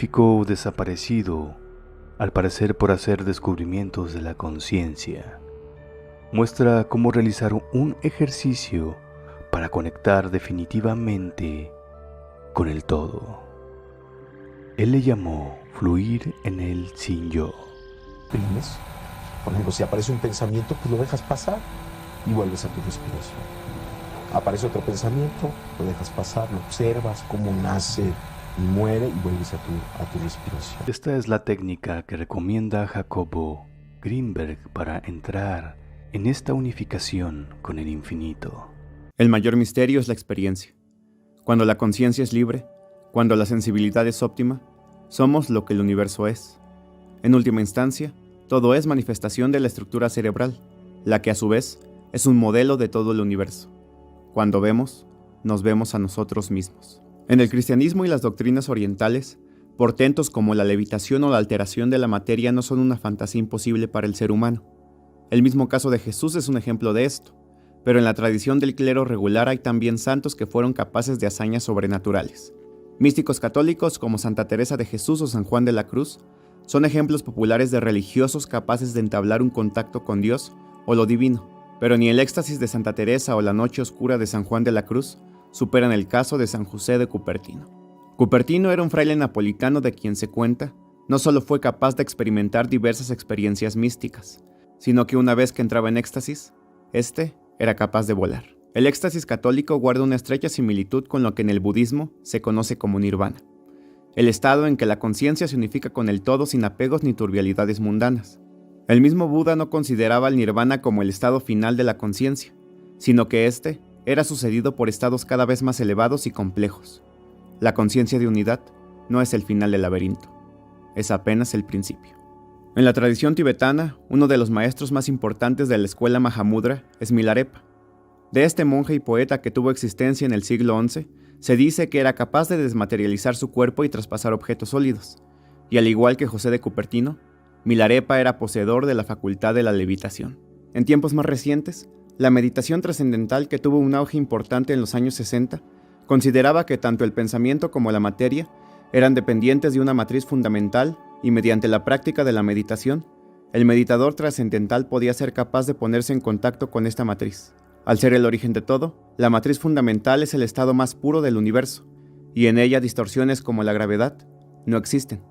científico desaparecido, al parecer por hacer descubrimientos de la conciencia, muestra cómo realizar un ejercicio para conectar definitivamente con el todo. Él le llamó fluir en el sin yo. Primes. Por ejemplo, si aparece un pensamiento, pues lo dejas pasar y vuelves a tu respiración. Aparece otro pensamiento, lo dejas pasar, lo observas, cómo nace y muere y vuelves a tu respiración. Esta es la técnica que recomienda Jacobo Grinberg para entrar en esta unificación con el infinito. El mayor misterio es la experiencia. Cuando la conciencia es libre, cuando la sensibilidad es óptima, somos lo que el universo es. En última instancia, todo es manifestación de la estructura cerebral, la que a su vez es un modelo de todo el universo. Cuando vemos, nos vemos a nosotros mismos. En el cristianismo y las doctrinas orientales, portentos como la levitación o la alteración de la materia no son una fantasía imposible para el ser humano. El mismo caso de Jesús es un ejemplo de esto, pero en la tradición del clero regular hay también santos que fueron capaces de hazañas sobrenaturales. Místicos católicos como Santa Teresa de Jesús o San Juan de la Cruz son ejemplos populares de religiosos capaces de entablar un contacto con Dios o lo divino, pero ni el éxtasis de Santa Teresa o la noche oscura de San Juan de la Cruz superan el caso de San José de Cupertino. Cupertino era un fraile napolitano de quien se cuenta no solo fue capaz de experimentar diversas experiencias místicas, sino que una vez que entraba en éxtasis, era capaz de volar. El éxtasis católico guarda una estrecha similitud con lo que en el budismo se conoce como nirvana, el estado en que la conciencia se unifica con el todo sin apegos ni turbialidades mundanas. El mismo Buda no consideraba el nirvana como el estado final de la conciencia, sino que era sucedido por estados cada vez más elevados y complejos. La conciencia de unidad no es el final del laberinto, es apenas el principio. En la tradición tibetana, uno de los maestros más importantes de la escuela Mahamudra es Milarepa. De este monje y poeta que tuvo existencia en el siglo XI, se dice que era capaz de desmaterializar su cuerpo y traspasar objetos sólidos, y al igual que José de Cupertino, Milarepa era poseedor de la facultad de la levitación. En tiempos más recientes, la meditación trascendental, que tuvo un auge importante en los años 60, consideraba que tanto el pensamiento como la materia eran dependientes de una matriz fundamental y mediante la práctica de la meditación, el meditador trascendental podía ser capaz de ponerse en contacto con esta matriz. Al ser el origen de todo, la matriz fundamental es el estado más puro del universo, y en ella distorsiones como la gravedad no existen.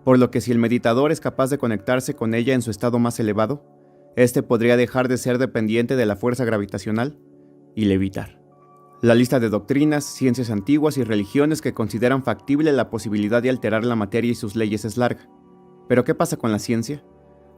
Por lo que si el meditador es capaz de conectarse con ella en su estado más elevado, podría dejar de ser dependiente de la fuerza gravitacional y levitar. La lista de doctrinas, ciencias antiguas y religiones que consideran factible la posibilidad de alterar la materia y sus leyes es larga. ¿Pero qué pasa con la ciencia?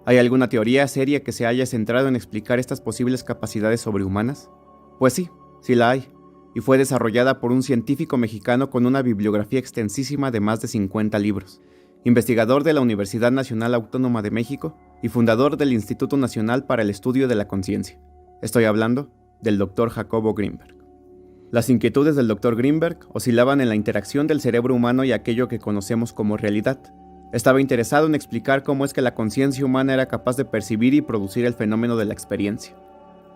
¿Hay alguna teoría seria que se haya centrado en explicar estas posibles capacidades sobrehumanas? Pues sí la hay, y fue desarrollada por un científico mexicano con una bibliografía extensísima de más de 50 libros, investigador de la Universidad Nacional Autónoma de México y fundador del Instituto Nacional para el Estudio de la Conciencia. Estoy hablando del Dr. Jacobo Grinberg. Las inquietudes del Dr. Grinberg oscilaban en la interacción del cerebro humano y aquello que conocemos como realidad. Estaba interesado en explicar cómo es que la conciencia humana era capaz de percibir y producir el fenómeno de la experiencia.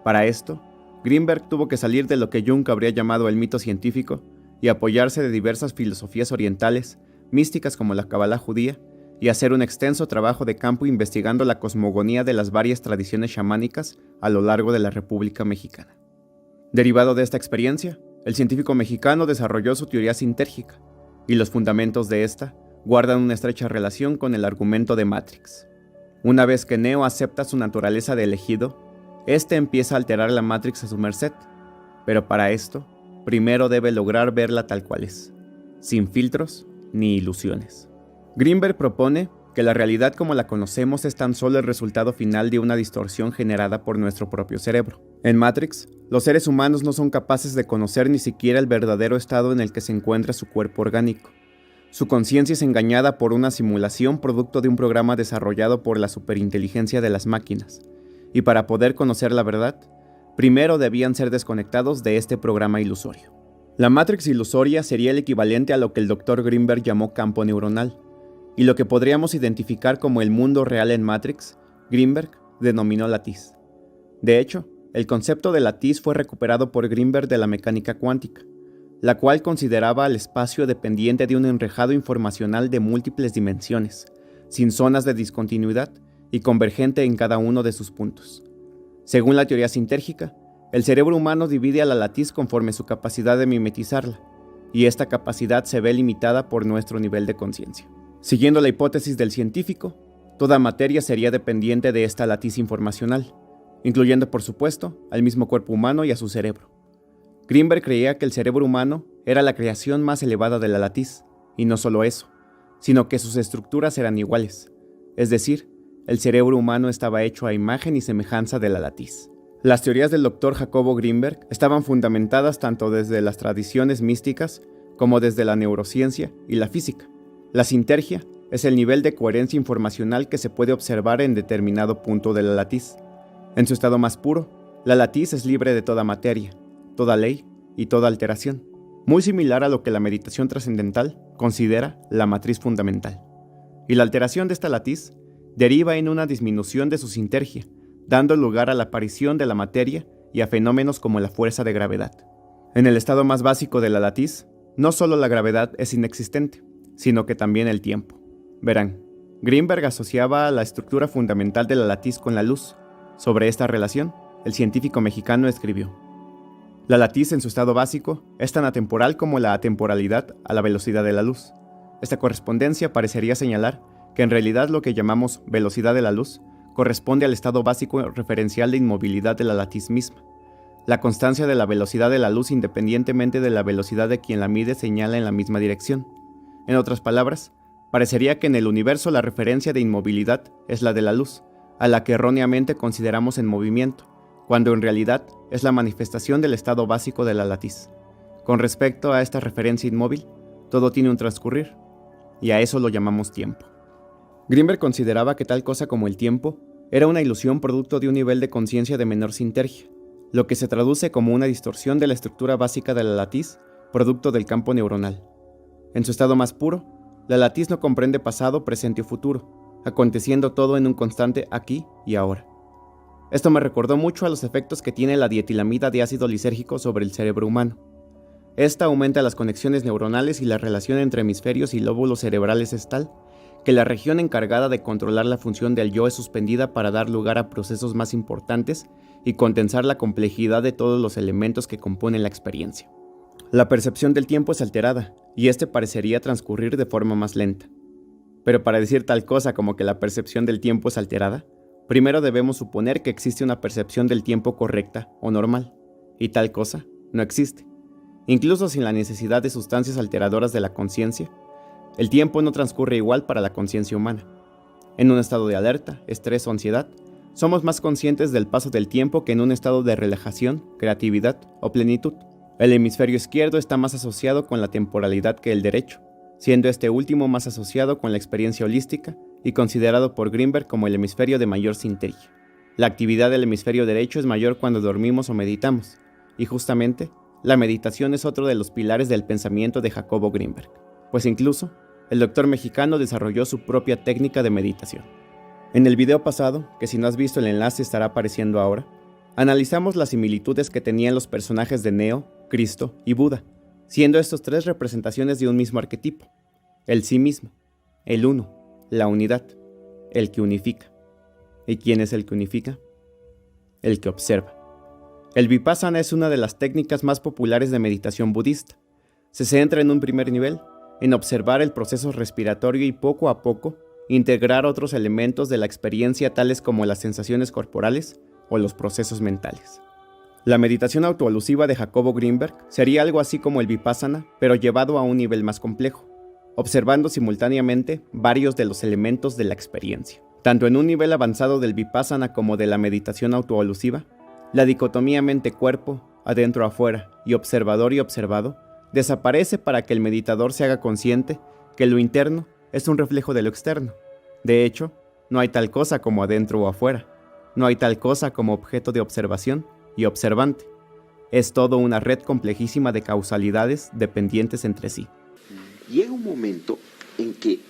Para esto, Grinberg tuvo que salir de lo que Jung habría llamado el mito científico y apoyarse de diversas filosofías orientales, místicas como la Kabbalah judía, y hacer un extenso trabajo de campo investigando la cosmogonía de las varias tradiciones chamánicas a lo largo de la República Mexicana. Derivado de esta experiencia, el científico mexicano desarrolló su teoría sintérgica, y los fundamentos de esta guardan una estrecha relación con el argumento de Matrix. Una vez que Neo acepta su naturaleza de elegido, empieza a alterar la Matrix a su merced, pero para esto, primero debe lograr verla tal cual es, sin filtros ni ilusiones. Grinberg propone que la realidad como la conocemos es tan solo el resultado final de una distorsión generada por nuestro propio cerebro. En Matrix, los seres humanos no son capaces de conocer ni siquiera el verdadero estado en el que se encuentra su cuerpo orgánico. Su conciencia es engañada por una simulación producto de un programa desarrollado por la superinteligencia de las máquinas, y para poder conocer la verdad, primero debían ser desconectados de este programa ilusorio. La Matrix ilusoria sería el equivalente a lo que el Dr. Grinberg llamó campo neuronal, y lo que podríamos identificar como el mundo real en Matrix, Grinberg denominó latiz. De hecho, el concepto de latiz fue recuperado por Grinberg de la mecánica cuántica. la cual consideraba al espacio dependiente de un enrejado informacional de múltiples dimensiones, sin zonas de discontinuidad y convergente en cada uno de sus puntos. Según la teoría sintérgica, el cerebro humano divide a la latiz conforme su capacidad de mimetizarla, y esta capacidad se ve limitada por nuestro nivel de conciencia. Siguiendo la hipótesis del científico, toda materia sería dependiente de esta latiz informacional, incluyendo por supuesto al mismo cuerpo humano y a su cerebro. Greenberg creía que el cerebro humano era la creación más elevada de la latiz, y no solo eso, sino que sus estructuras eran iguales, es decir, el cerebro humano estaba hecho a imagen y semejanza de la latiz. Las teorías del Dr. Jacobo Greenberg estaban fundamentadas tanto desde las tradiciones místicas como desde la neurociencia y la física. La sintergia es el nivel de coherencia informacional que se puede observar en determinado punto de la latiz. En su estado más puro, la latiz es libre de toda materia, toda ley y toda alteración, muy similar a lo que la meditación trascendental considera la matriz fundamental. Y la alteración de esta latiz deriva en una disminución de su sintergia, dando lugar a la aparición de la materia y a fenómenos como la fuerza de gravedad. En el estado más básico de la latiz, no solo la gravedad es inexistente, sino que también el tiempo. Verán, Greenberg asociaba la estructura fundamental de la latiz con la luz. Sobre esta relación, el científico mexicano escribió: la latiz en su estado básico es tan atemporal como la atemporalidad a la velocidad de la luz. Esta correspondencia parecería señalar que en realidad lo que llamamos velocidad de la luz corresponde al estado básico referencial de inmovilidad de la latiz misma. La constancia de la velocidad de la luz independientemente de la velocidad de quien la mide señala en la misma dirección. En otras palabras, parecería que en el universo la referencia de inmovilidad es la de la luz, a la que erróneamente consideramos en movimiento, cuando en realidad es la manifestación del estado básico de la latiz. Con respecto a esta referencia inmóvil, todo tiene un transcurrir, y a eso lo llamamos tiempo. Greenberg consideraba que tal cosa como el tiempo era una ilusión producto de un nivel de conciencia de menor sintergia, lo que se traduce como una distorsión de la estructura básica de la latiz, producto del campo neuronal. En su estado más puro, la latiz no comprende pasado, presente o futuro, aconteciendo todo en un constante aquí y ahora. Esto me recordó mucho a los efectos que tiene la dietilamida de ácido lisérgico sobre el cerebro humano. Esta aumenta las conexiones neuronales y la relación entre hemisferios y lóbulos cerebrales es tal que la región encargada de controlar la función del yo es suspendida para dar lugar a procesos más importantes y condensar la complejidad de todos los elementos que componen la experiencia. La percepción del tiempo es alterada, y este parecería transcurrir de forma más lenta. Pero para decir tal cosa como que la percepción del tiempo es alterada, primero debemos suponer que existe una percepción del tiempo correcta o normal, y tal cosa no existe. Incluso sin la necesidad de sustancias alteradoras de la conciencia, el tiempo no transcurre igual para la conciencia humana. En un estado de alerta, estrés o ansiedad, somos más conscientes del paso del tiempo que en un estado de relajación, creatividad o plenitud. El hemisferio izquierdo está más asociado con la temporalidad que el derecho, siendo este último más asociado con la experiencia holística y considerado por Greenberg como el hemisferio de mayor sintergia. La actividad del hemisferio derecho es mayor cuando dormimos o meditamos, y justamente, la meditación es otro de los pilares del pensamiento de Jacobo Greenberg, pues incluso, el doctor mexicano desarrolló su propia técnica de meditación. En el video pasado, que si no has visto el enlace estará apareciendo ahora, analizamos las similitudes que tenían los personajes de Neo, Cristo y Buda, siendo estos tres representaciones de un mismo arquetipo: el sí mismo, el uno, la unidad, el que unifica. ¿Y quién es el que unifica? El que observa. El Vipassana es una de las técnicas más populares de meditación budista. Se centra en un primer nivel, en observar el proceso respiratorio y poco a poco integrar otros elementos de la experiencia tales como las sensaciones corporales o los procesos mentales. La meditación autoalusiva de Jacobo Greenberg sería algo así como el Vipassana, pero llevado a un nivel más complejo, observando simultáneamente varios de los elementos de la experiencia. Tanto en un nivel avanzado del Vipassana como de la meditación autoalusiva, la dicotomía mente-cuerpo, adentro-afuera y observador y observado, desaparece para que el meditador se haga consciente que lo interno es un reflejo de lo externo. De hecho, no hay tal cosa como adentro o afuera. No hay tal cosa como objeto de observación y observante. Es todo una red complejísima de causalidades dependientes entre sí. Llega un momento en que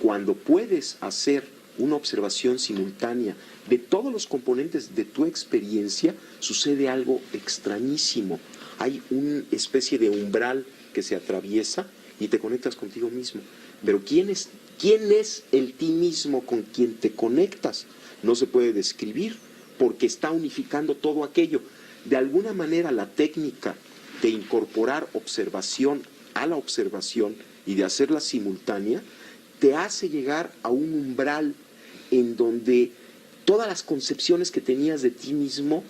cuando puedes hacer una observación simultánea de todos los componentes de tu experiencia, sucede algo extrañísimo. hay una especie de umbral que se atraviesa y te conectas contigo mismo. Pero ¿quién es el ti mismo con quien te conectas? No se puede describir porque está unificando todo aquello. De alguna manera la técnica de incorporar observación a la observación y de hacerla simultánea te hace llegar a un umbral en donde todas las concepciones que tenías de ti mismo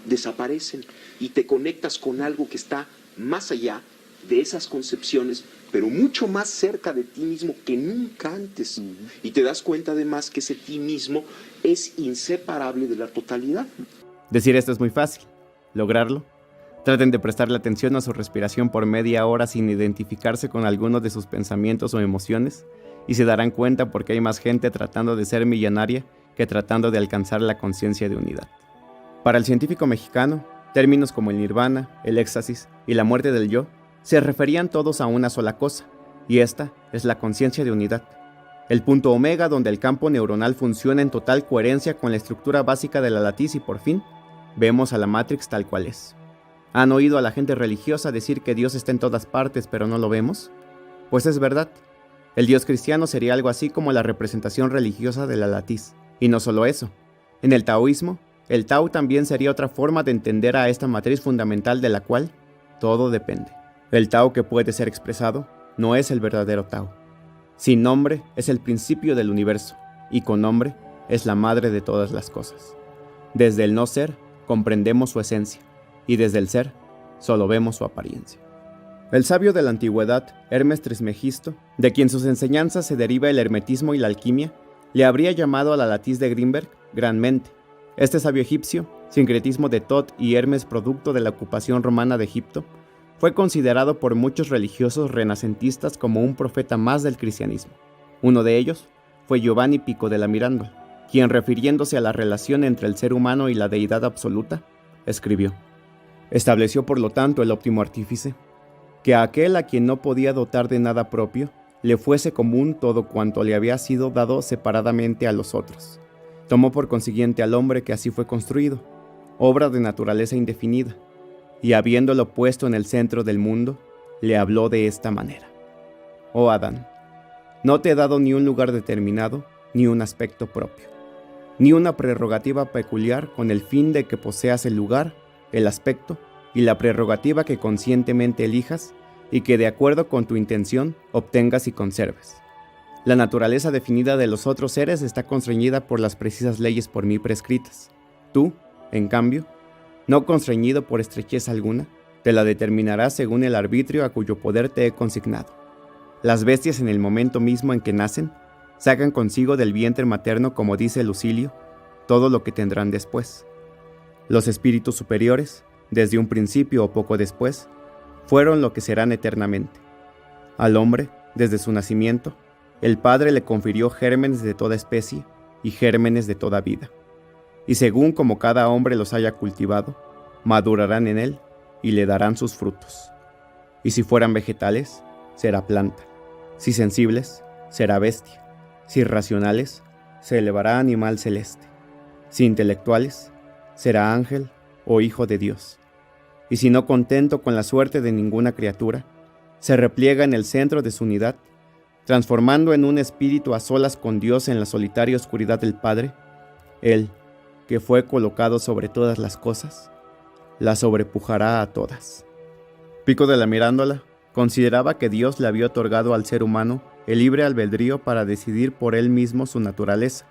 desaparecen y te conectas con algo que está más allá de esas concepciones, pero mucho más cerca de ti mismo que nunca antes. Y te das cuenta además que ese ti mismo es inseparable de la totalidad. Decir esto es muy fácil. Lograrlo. Traten de prestarle atención a su respiración por media hora sin identificarse con alguno de sus pensamientos o emociones y se darán cuenta porque hay más gente tratando de ser millonaria que tratando de alcanzar la conciencia de unidad. Para el científico mexicano, términos como el nirvana, el éxtasis y la muerte del yo se referían todos a una sola cosa, y esta es la conciencia de unidad. El punto omega donde el campo neuronal funciona en total coherencia con la estructura básica de la latiz y por fin, vemos a la Matrix tal cual es. ¿Han oído a la gente religiosa decir que Dios está en todas partes pero no lo vemos? Pues es verdad. El Dios cristiano sería algo así como la representación religiosa de la latiz. Y no solo eso. En el taoísmo, el Tao también sería otra forma de entender a esta matriz fundamental de la cual todo depende. El Tao que puede ser expresado no es el verdadero Tao. Sin nombre es el principio del universo y con nombre es la madre de todas las cosas. Desde el no ser comprendemos su esencia y desde el ser solo vemos su apariencia. El sabio de la antigüedad, Hermes Trismegisto, de quien sus enseñanzas se deriva el hermetismo y la alquimia, le habría llamado a la latiz de Grimberg gran mente. Este sabio egipcio, sincretismo de Tot y Hermes producto de la ocupación romana de Egipto, fue considerado por muchos religiosos renacentistas como un profeta más del cristianismo. Uno de ellos fue Giovanni Pico della Mirandola, quien refiriéndose a la relación entre el ser humano y la deidad absoluta, escribió: estableció por lo tanto el óptimo artífice, que a aquel a quien no podía dotar de nada propio, le fuese común todo cuanto le había sido dado separadamente a los otros. Tomó por consiguiente al hombre que así fue construido, obra de naturaleza indefinida, y habiéndolo puesto en el centro del mundo, le habló de esta manera: oh Adán, no te he dado ni un lugar determinado, ni un aspecto propio, ni una prerrogativa peculiar con el fin de que poseas el lugar, el aspecto y la prerrogativa que conscientemente elijas y que de acuerdo con tu intención obtengas y conserves. La naturaleza definida de los otros seres está constreñida por las precisas leyes por mí prescritas. Tú, en cambio, no constreñido por estrechez alguna, te la determinarás según el arbitrio a cuyo poder te he consignado. Las bestias en el momento mismo en que nacen, sacan consigo del vientre materno, como dice Lucilio, todo lo que tendrán después. Los espíritus superiores, desde un principio o poco después, fueron lo que serán eternamente. Al hombre, desde su nacimiento, el Padre le confirió gérmenes de toda especie y gérmenes de toda vida. Y según como cada hombre los haya cultivado, madurarán en él y le darán sus frutos. Y si fueran vegetales, será planta. Si sensibles, será bestia. Si racionales, se elevará animal celeste. Si intelectuales, será ángel o hijo de Dios. Y si no contento con la suerte de ninguna criatura, se repliega en el centro de su unidad, transformando en un espíritu a solas con Dios en la solitaria oscuridad del Padre, él, que fue colocado sobre todas las cosas, la sobrepujará a todas. Pico della Mirandola consideraba que Dios le había otorgado al ser humano el libre albedrío para decidir por él mismo su naturaleza.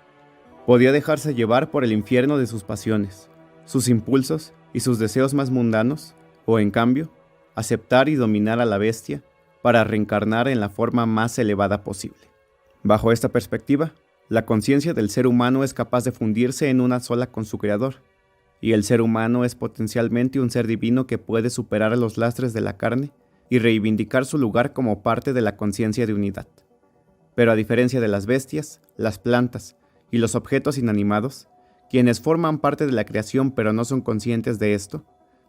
Podía dejarse llevar por el infierno de sus pasiones, sus impulsos y sus deseos más mundanos, o en cambio, aceptar y dominar a la bestia para reencarnar en la forma más elevada posible. Bajo esta perspectiva, la conciencia del ser humano es capaz de fundirse en una sola con su creador, y el ser humano es potencialmente un ser divino que puede superar los lastres de la carne y reivindicar su lugar como parte de la conciencia de unidad. Pero a diferencia de las bestias, las plantas y los objetos inanimados, quienes forman parte de la creación pero no son conscientes de esto,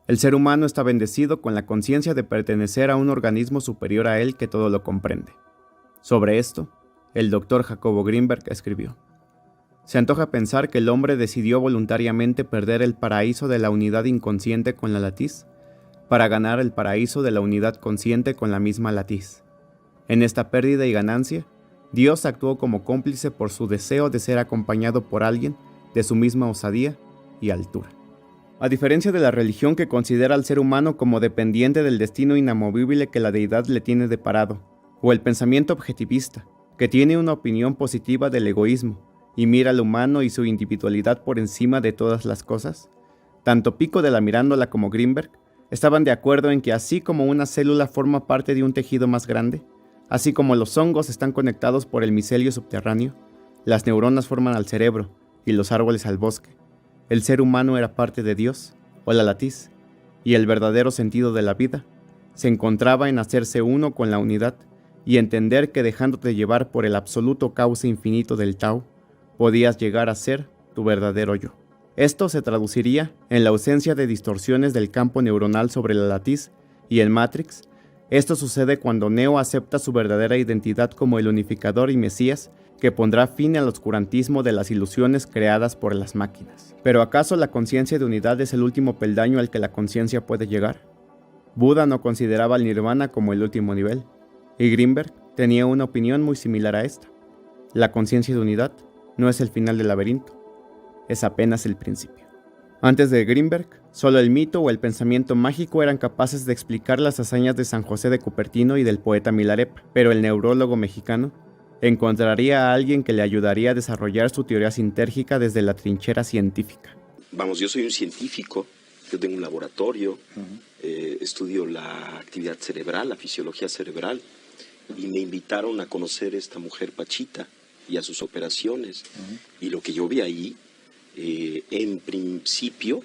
el ser humano está bendecido con la conciencia de pertenecer a un organismo superior a él que todo lo comprende. Sobre esto, el doctor Jacobo Grimberg escribió: se antoja pensar que el hombre decidió voluntariamente perder el paraíso de la unidad inconsciente con la latiz para ganar el paraíso de la unidad consciente con la misma latiz. En esta pérdida y ganancia, Dios actuó como cómplice por su deseo de ser acompañado por alguien de su misma osadía y altura. A diferencia de la religión que considera al ser humano como dependiente del destino inamovible que la deidad le tiene deparado, o el pensamiento objetivista, que tiene una opinión positiva del egoísmo y mira al humano y su individualidad por encima de todas las cosas, tanto Pico de la Mirandola como Grinberg estaban de acuerdo en que así como una célula forma parte de un tejido más grande, así como los hongos están conectados por el micelio subterráneo, las neuronas forman al cerebro y los árboles al bosque. El ser humano era parte de Dios, o la latiz, y el verdadero sentido de la vida se encontraba en hacerse uno con la unidad y entender que dejándote llevar por el absoluto cauce infinito del Tao, podías llegar a ser tu verdadero yo. Esto se traduciría en la ausencia de distorsiones del campo neuronal sobre la latiz y el Matrix. Esto sucede cuando Neo acepta su verdadera identidad como el unificador y Mesías que pondrá fin al oscurantismo de las ilusiones creadas por las máquinas. ¿Pero acaso la conciencia de unidad es el último peldaño al que la conciencia puede llegar? Buda no consideraba el nirvana como el último nivel, y Grinberg tenía una opinión muy similar a esta. La conciencia de unidad no es el final del laberinto, es apenas el principio. Antes de Grinberg, solo el mito o el pensamiento mágico eran capaces de explicar las hazañas de San José de Cupertino y del poeta Milarepa, pero el neurólogo mexicano encontraría a alguien que le ayudaría a desarrollar su teoría sintérgica desde la trinchera científica. Vamos, yo soy un científico, yo tengo un laboratorio, estudio la actividad cerebral, la fisiología cerebral, y me invitaron a conocer a esta mujer Pachita y a sus operaciones. Y lo que yo vi ahí, en principio,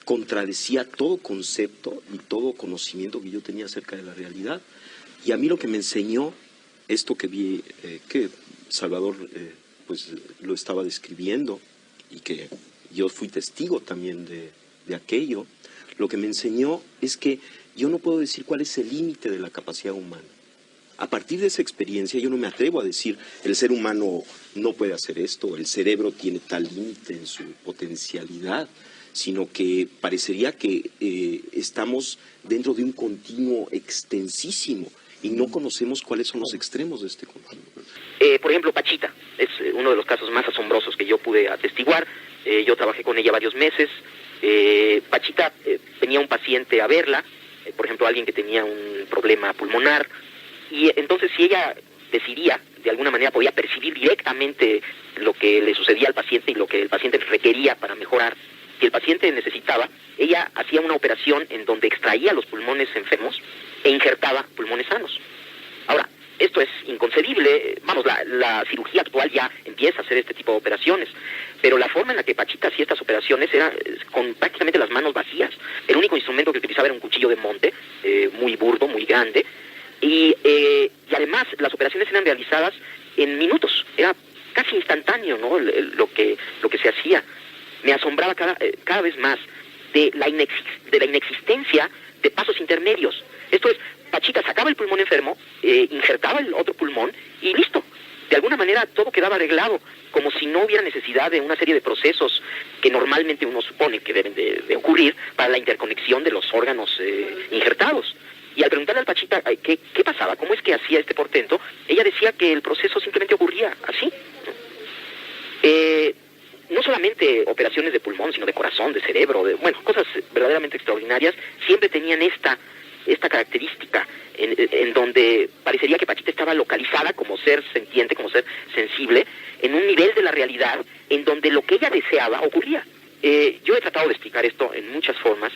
contradecía todo concepto y todo conocimiento que yo tenía acerca de la realidad. Y a mí lo que me enseñó esto que vi, que Salvador pues lo estaba describiendo y que yo fui testigo también de aquello, lo que me enseñó es que yo no puedo decir cuál es el límite de la capacidad humana. A partir de esa experiencia yo no me atrevo a decir el ser humano no puede hacer esto, el cerebro tiene tal límite en su potencialidad, sino que parecería que estamos dentro de un continuo extensísimo y no conocemos cuáles son los extremos de este continuo. Por ejemplo, Pachita es uno de los casos más asombrosos que yo pude atestiguar. Yo trabajé con ella varios meses. Pachita venía un paciente a verla, por ejemplo, alguien que tenía un problema pulmonar, y entonces si ella decidía, de alguna manera podía percibir directamente lo que le sucedía al paciente y lo que el paciente requería para mejorar, que el paciente necesitaba, ella hacía una operación en donde extraía los pulmones enfermos e injertaba pulmones sanos. Ahora, esto es inconcebible, vamos, la cirugía actual ya empieza a hacer este tipo de operaciones, pero la forma en la que Pachita hacía estas operaciones era con prácticamente las manos vacías. El único instrumento que utilizaba era un cuchillo de monte, muy burdo, muy grande, y además las operaciones eran realizadas en minutos, era casi instantáneo, ¿no? Lo que se hacía. Me asombraba cada vez más de la inexistencia de pasos intermedios. Esto es, Pachita sacaba el pulmón enfermo, injertaba el otro pulmón y listo. De alguna manera todo quedaba arreglado, como si no hubiera necesidad de una serie de procesos que normalmente uno supone que deben de ocurrir para la interconexión de los órganos injertados. Y al preguntarle al Pachita qué pasaba, cómo es que hacía este portento, ella decía que el proceso simplemente ocurría así. No solamente operaciones de pulmón, sino de corazón, de cerebro, cosas verdaderamente extraordinarias, siempre tenían esta característica en donde parecería que Pachita estaba localizada como ser sentiente, como ser sensible, en un nivel de la realidad en donde lo que ella deseaba ocurría. Yo he tratado de explicar esto en muchas formas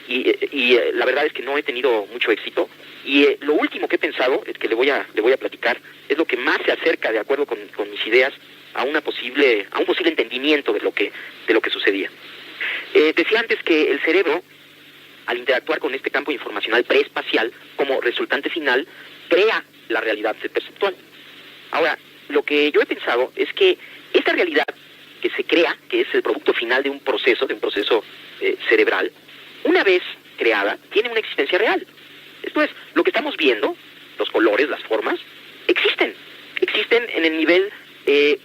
y la verdad es que no he tenido mucho éxito, y lo último que he pensado, que le voy a platicar, es lo que más se acerca, de acuerdo con mis ideas, a un posible entendimiento de lo que sucedía. Decía antes que el cerebro, al interactuar con este campo informacional preespacial, como resultante final, crea la realidad perceptual. Ahora, lo que yo he pensado es que esta realidad que se crea, que es el producto final de un proceso cerebral, una vez creada, tiene una existencia real. Esto es, lo que estamos viendo, los colores, las formas, existen en el nivel de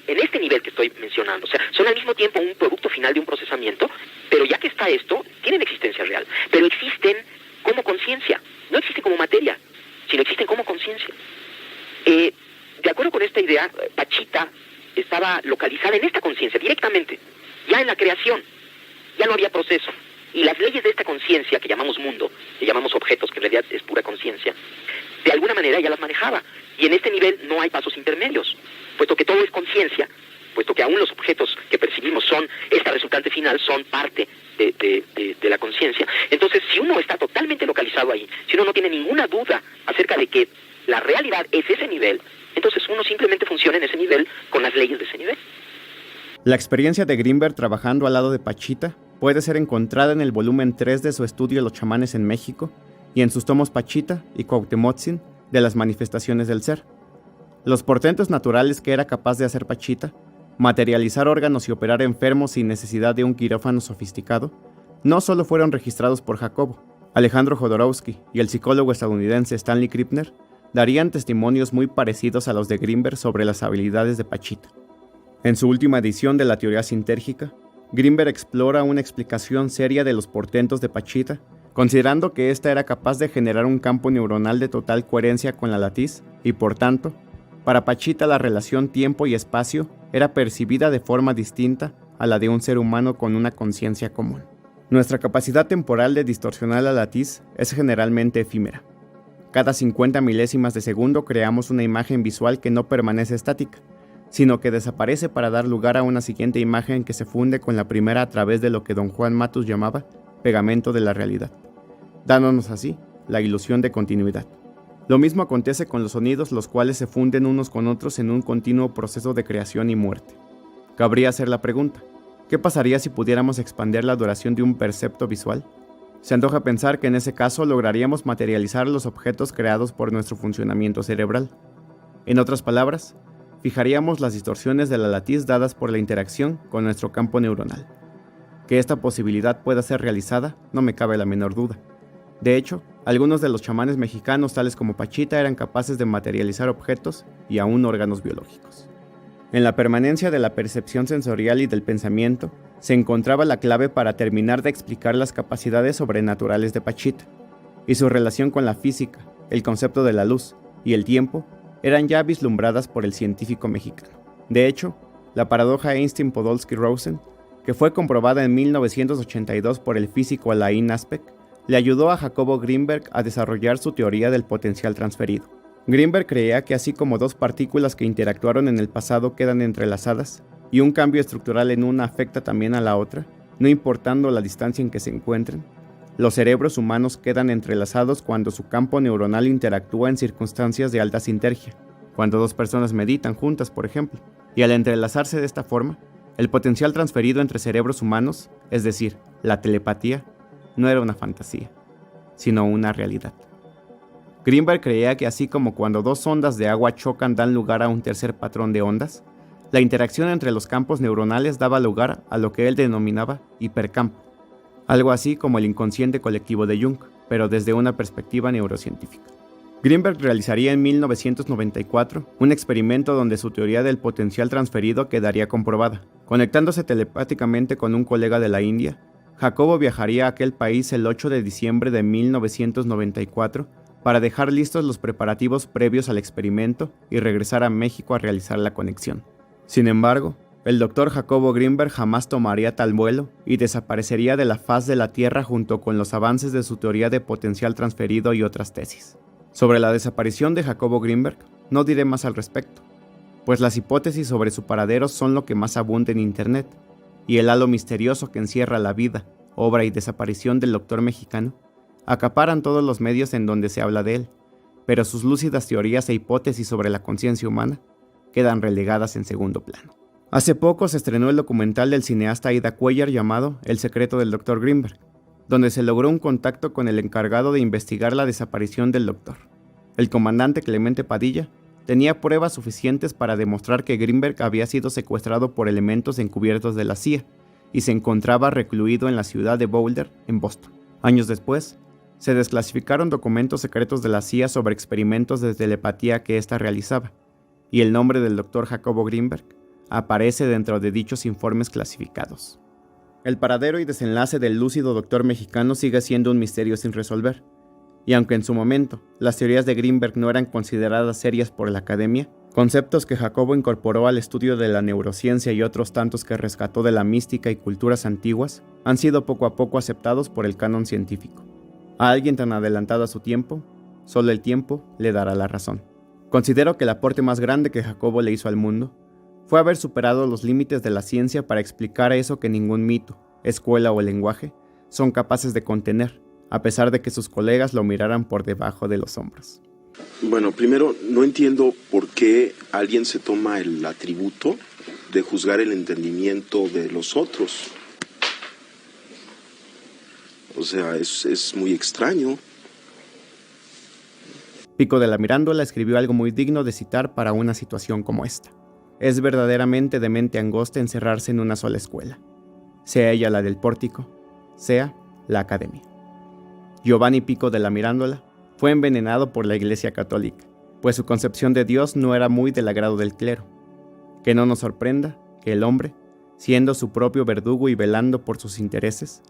en este nivel que estoy mencionando. O sea, son al mismo tiempo un producto final de un procesamiento, pero ya que está esto, tienen existencia real. Pero existen como conciencia, no existen como materia, sino existen como conciencia. De acuerdo con esta idea, Pachita estaba localizada en esta conciencia, directamente, ya en la creación, ya no había proceso. Y las leyes de esta conciencia, que llamamos mundo, que llamamos objetos, que en realidad es pura conciencia, de alguna manera ya las manejaba. Y en este nivel no hay pasos intermedios, puesto que todo es conciencia, puesto que aún los objetos que percibimos son, esta resultante final, son parte de la conciencia. Entonces, si uno está totalmente localizado ahí, si uno no tiene ninguna duda acerca de que la realidad es ese nivel, entonces uno simplemente funciona en ese nivel con las leyes de ese nivel. La experiencia de Grinberg trabajando al lado de Pachita puede ser encontrada en el volumen 3 de su estudio Los chamanes en México y en sus tomos Pachita y Cuauhtemotzin de las manifestaciones del ser. Los portentos naturales que era capaz de hacer Pachita, materializar órganos y operar enfermos sin necesidad de un quirófano sofisticado, no solo fueron registrados por Jacobo, Alejandro Jodorowsky y el psicólogo estadounidense Stanley Krippner darían testimonios muy parecidos a los de Grinberg sobre las habilidades de Pachita. En su última edición de la teoría sintérgica, Grinberg explora una explicación seria de los portentos de Pachita, considerando que ésta era capaz de generar un campo neuronal de total coherencia con la latiz y, por tanto, para Pachita la relación tiempo y espacio era percibida de forma distinta a la de un ser humano con una conciencia común. Nuestra capacidad temporal de distorsionar la latiz es generalmente efímera. Cada 50 milésimas de segundo creamos una imagen visual que no permanece estática, sino que desaparece para dar lugar a una siguiente imagen que se funde con la primera a través de lo que don Juan Matus llamaba pegamento de la realidad, dándonos así la ilusión de continuidad. Lo mismo acontece con los sonidos, los cuales se funden unos con otros en un continuo proceso de creación y muerte. Cabría hacer la pregunta, ¿qué pasaría si pudiéramos expandir la duración de un percepto visual? Se antoja pensar que en ese caso lograríamos materializar los objetos creados por nuestro funcionamiento cerebral. En otras palabras, fijaríamos las distorsiones de la latiz dadas por la interacción con nuestro campo neuronal. Que esta posibilidad pueda ser realizada, no me cabe la menor duda. De hecho, algunos de los chamanes mexicanos, tales como Pachita, eran capaces de materializar objetos y aún órganos biológicos. En la permanencia de la percepción sensorial y del pensamiento, se encontraba la clave para terminar de explicar las capacidades sobrenaturales de Pachita, y su relación con la física, el concepto de la luz y el tiempo eran ya vislumbradas por el científico mexicano. De hecho, la paradoja Einstein-Podolsky-Rosen, que fue comprobada en 1982 por el físico Alain Aspect, le ayudó a Jacobo Grinberg a desarrollar su teoría del potencial transferido. Grinberg creía que así como dos partículas que interactuaron en el pasado quedan entrelazadas, y un cambio estructural en una afecta también a la otra, no importando la distancia en que se encuentren, los cerebros humanos quedan entrelazados cuando su campo neuronal interactúa en circunstancias de alta sinergia, cuando dos personas meditan juntas, por ejemplo, y al entrelazarse de esta forma, el potencial transferido entre cerebros humanos, es decir, la telepatía, no era una fantasía, sino una realidad. Grinberg creía que así como cuando dos ondas de agua chocan dan lugar a un tercer patrón de ondas, la interacción entre los campos neuronales daba lugar a lo que él denominaba hipercampo, algo así como el inconsciente colectivo de Jung, pero desde una perspectiva neurocientífica. Grinberg realizaría en 1994 un experimento donde su teoría del potencial transferido quedaría comprobada. Conectándose telepáticamente con un colega de la India, Jacobo viajaría a aquel país el 8 de diciembre de 1994 para dejar listos los preparativos previos al experimento y regresar a México a realizar la conexión. Sin embargo, el Dr. Jacobo Grinberg jamás tomaría tal vuelo y desaparecería de la faz de la Tierra junto con los avances de su teoría de potencial transferido y otras tesis. Sobre la desaparición de Jacobo Grinberg, no diré más al respecto, pues las hipótesis sobre su paradero son lo que más abunda en Internet, y el halo misterioso que encierra la vida, obra y desaparición del doctor mexicano acaparan todos los medios en donde se habla de él, pero sus lúcidas teorías e hipótesis sobre la conciencia humana quedan relegadas en segundo plano. Hace poco se estrenó el documental del cineasta Aida Cuellar llamado El secreto del Dr. Grinberg, donde se logró un contacto con el encargado de investigar la desaparición del doctor. El comandante Clemente Padilla tenía pruebas suficientes para demostrar que Grinberg había sido secuestrado por elementos encubiertos de la CIA y se encontraba recluido en la ciudad de Boulder, en Boston. Años después, se desclasificaron documentos secretos de la CIA sobre experimentos de telepatía que ésta realizaba, y el nombre del Dr. Jacobo Grinberg aparece dentro de dichos informes clasificados. El paradero y desenlace del lúcido doctor mexicano sigue siendo un misterio sin resolver, y aunque en su momento las teorías de Greenberg no eran consideradas serias por la academia, conceptos que Jacobo incorporó al estudio de la neurociencia y otros tantos que rescató de la mística y culturas antiguas han sido poco a poco aceptados por el canon científico. A alguien tan adelantado a su tiempo, solo el tiempo le dará la razón. Considero que el aporte más grande que Jacobo le hizo al mundo fue haber superado los límites de la ciencia para explicar eso que ningún mito, escuela o lenguaje son capaces de contener, a pesar de que sus colegas lo miraran por debajo de los hombros. Bueno, primero, no entiendo por qué alguien se toma el atributo de juzgar el entendimiento de los otros. O sea, es muy extraño. Pico de la Mirandola escribió algo muy digno de citar para una situación como esta. Es verdaderamente de mente angosta encerrarse en una sola escuela, sea ella la del pórtico, sea la academia. Giovanni Pico de la Mirandola fue envenenado por la Iglesia Católica, pues su concepción de Dios no era muy del agrado del clero. Que no nos sorprenda que el hombre, siendo su propio verdugo y velando por sus intereses,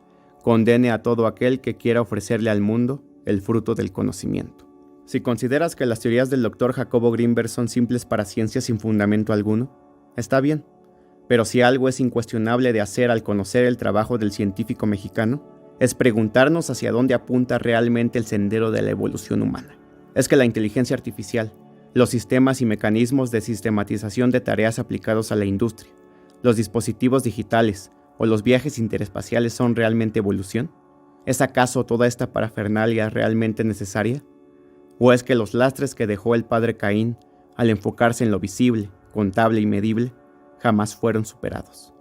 condene a todo aquel que quiera ofrecerle al mundo el fruto del conocimiento. Si consideras que las teorías del Dr. Jacobo Greenberg son simples para ciencias sin fundamento alguno, está bien, pero si algo es incuestionable de hacer al conocer el trabajo del científico mexicano, es preguntarnos hacia dónde apunta realmente el sendero de la evolución humana. Es que la inteligencia artificial, los sistemas y mecanismos de sistematización de tareas aplicados a la industria, los dispositivos digitales o los viajes interespaciales son realmente evolución. ¿Es acaso toda esta parafernalia realmente necesaria? ¿O es que los lastres que dejó el padre Caín, al enfocarse en lo visible, contable y medible, jamás fueron superados?